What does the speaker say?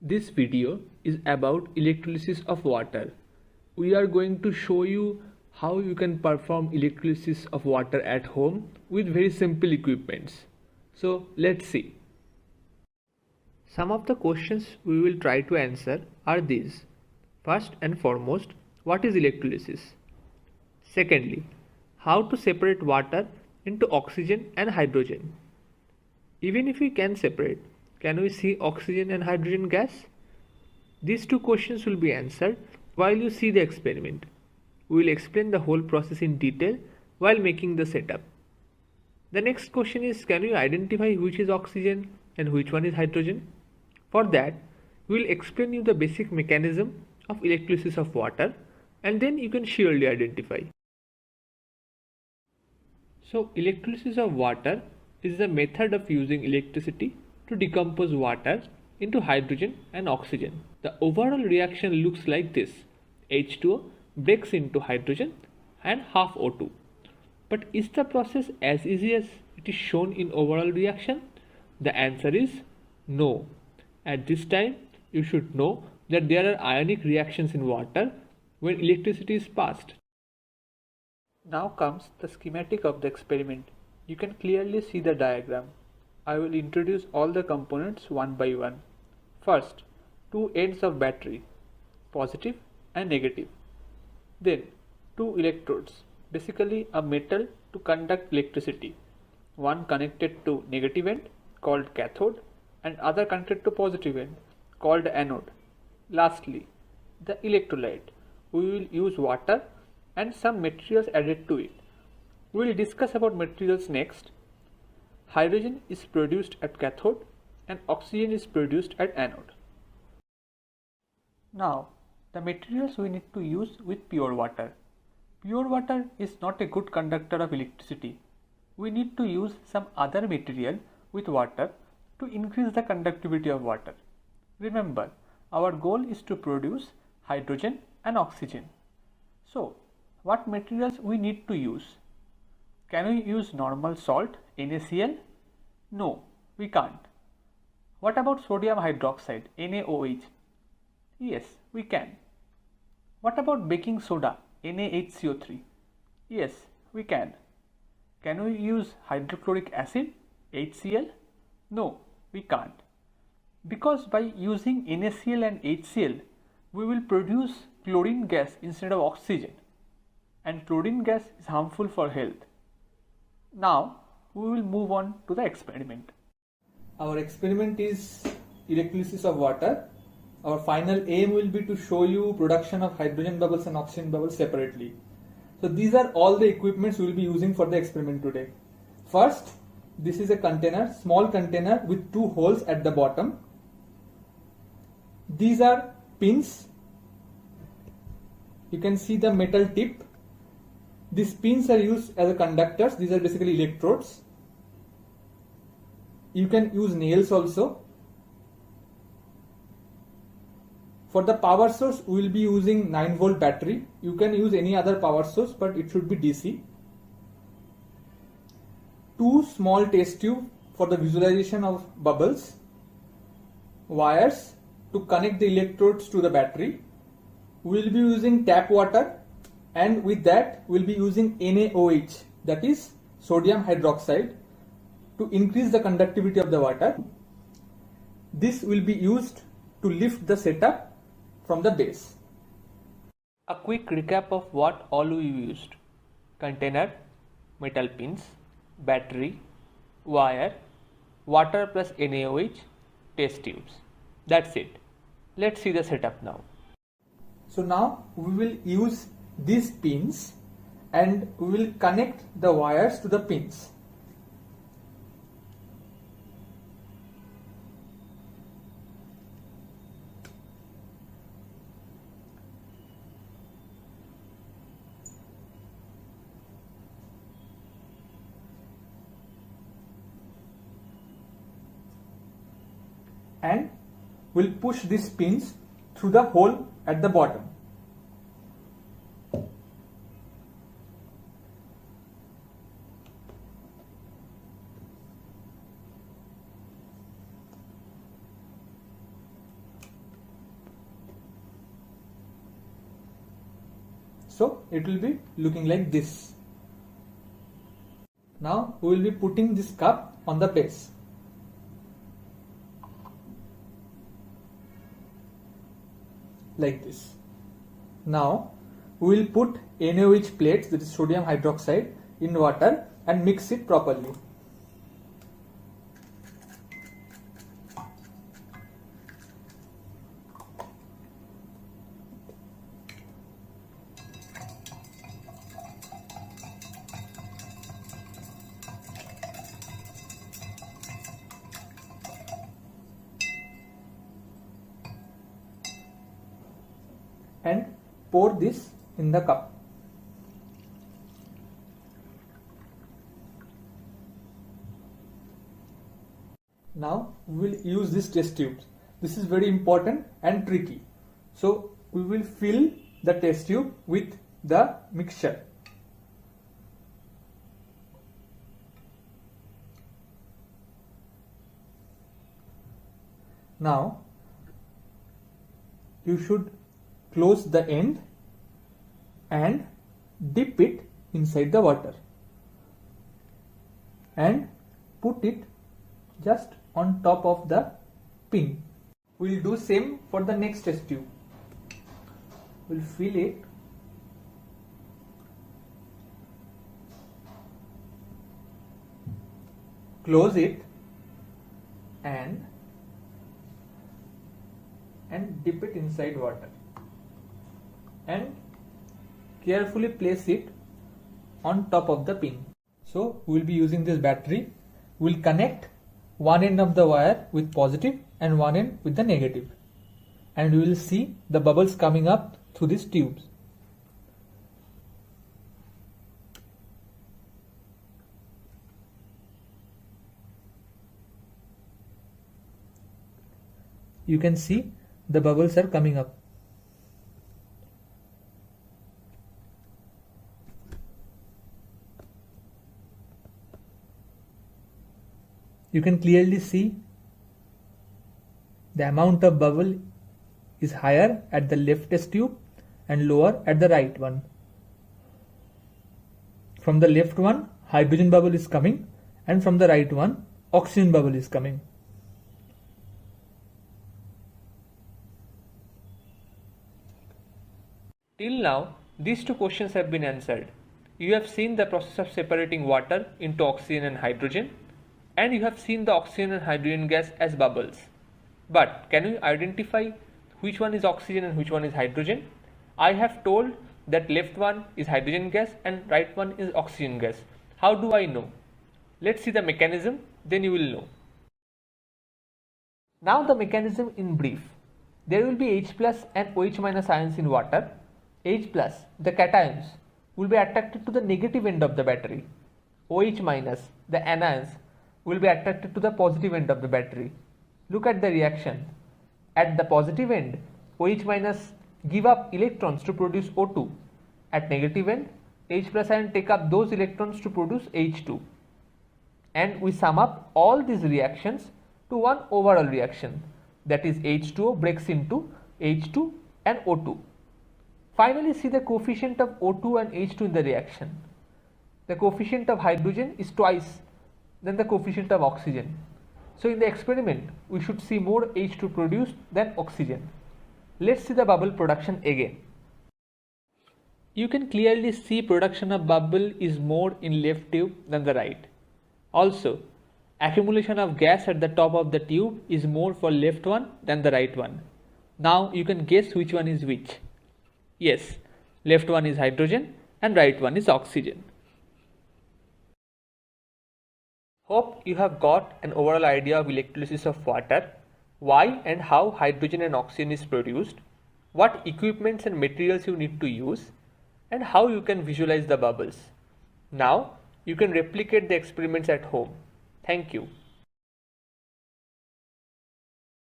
This video is about electrolysis of water. We are going to show you how you can perform electrolysis of water at home with very simple equipments. So let's see. Some of the questions we will try to answer are these. First and foremost, what is electrolysis? Secondly, how to separate water into oxygen and hydrogen? Even if we can separate, can we see oxygen and hydrogen gas? These two questions will be answered while you see the experiment. We will explain the whole process in detail while making the setup. The next question is, can you identify which is oxygen and which one is hydrogen? For that, we will explain you the basic mechanism of electrolysis of water and then you can surely identify. So, electrolysis of water is the method of using electricity to decompose water into hydrogen and oxygen. The overall reaction looks like this. H2O breaks into hydrogen and half O2. But is the process as easy as it is shown in overall reaction? The answer is no. At this time, you should know that there are ionic reactions in water when electricity is passed. Now comes the schematic of the experiment. You can clearly see the diagram. I will introduce all the components one by one. First, two ends of battery, positive and negative. Then, two electrodes, basically a metal to conduct electricity. One connected to negative end called cathode and other connected to positive end called anode. Lastly, the electrolyte. We will use water and some materials added to it. We will discuss about materials next. Hydrogen is produced at cathode and oxygen is produced at anode. Now, the materials we need to use with pure water. Pure water is not a good conductor of electricity. We need to use some other material with water to increase the conductivity of water. Remember, our goal is to produce hydrogen and oxygen. So, what materials we need to use? Can we use normal salt, NaCl? No, we can't. What about sodium hydroxide, NaOH? Yes, we can. What about baking soda, NaHCO3? Yes, we can. Can we use hydrochloric acid, HCl? No, we can't. Because by using NaCl and HCl, we will produce chlorine gas instead of oxygen. And chlorine gas is harmful for health. Now, we will move on to the experiment. Our experiment is electrolysis of water. Our final aim will be to show you production of hydrogen bubbles and oxygen bubbles separately. So these are all the equipments we will be using for the experiment today. First, this is a container, small container with two holes at the bottom. These are pins. You can see the metal tip. These pins are used as conductors. These are basically electrodes. You can use nails also. For the power source, we will be using 9-volt battery. You can use any other power source, but it should be DC. Two small test tubes for the visualization of bubbles. Wires to connect the electrodes to the battery. We will be using tap water, and with that we will be using NaOH, that is sodium hydroxide, to increase the conductivity of the water. This will be used to lift the setup from the base. A quick recap of what all we used: container, metal pins, battery, wire, water plus NaOH, test tubes. That's it. Let's see the setup now. So now we will use these pins and we will connect the wires to the pins. And we'll push these pins through the hole at the bottom. So it will be looking like this. Now we will be putting this cup on the base. Like this. Now we will put NaOH plates, that is sodium hydroxide, in water and mix it properly. And pour this in the cup. Now we will use this test tubes. This is very important and tricky. So we will fill the test tube with the mixture. Now you should close the end and dip it inside the water and put it just on top of the pin. We will do same for the next test tube. We will fill it, close it and dip it inside water and carefully place it on top of the pin. So we will be using this battery. We will connect one end of the wire with positive and one end with the negative, and we will see the bubbles coming up through these tubes. You can see the bubbles are coming up. You can clearly see the amount of bubble is higher at the left test tube and lower at the right one. From the left one, hydrogen bubble is coming, and from the right one, oxygen bubble is coming. Till now, these two questions have been answered. You have seen the process of separating water into oxygen and hydrogen, and you have seen the oxygen and hydrogen gas as bubbles. But can you identify which one is oxygen and which one is hydrogen? I have told that left one is hydrogen gas and right one is oxygen gas. How do I know? Let's see the mechanism, then you will know. Now the mechanism in brief. There will be H plus and OH minus ions in water. H plus, the cations, will be attracted to the negative end of the battery. OH minus, the anions, will be attracted to the positive end of the battery. Look at the reaction. At the positive end, OH minus give up electrons to produce O2. At negative end, H plus ion take up those electrons to produce H2. And we sum up all these reactions to one overall reaction, that is H2O breaks into H2 and O2. Finally, see the coefficient of O2 and H2 in the reaction. The coefficient of hydrogen is twice than the coefficient of oxygen. So in the experiment, we should see more H2 produced than oxygen. Let's see the bubble production again. You can clearly see production of bubble is more in left tube than the right. Also, accumulation of gas at the top of the tube is more for left one than the right one. Now you can guess which one is which. Yes, left one is hydrogen and right one is oxygen. Hope you have got an overall idea of electrolysis of water, why and how hydrogen and oxygen is produced, what equipments and materials you need to use, and how you can visualize the bubbles. Now you can replicate the experiments at home. Thank you.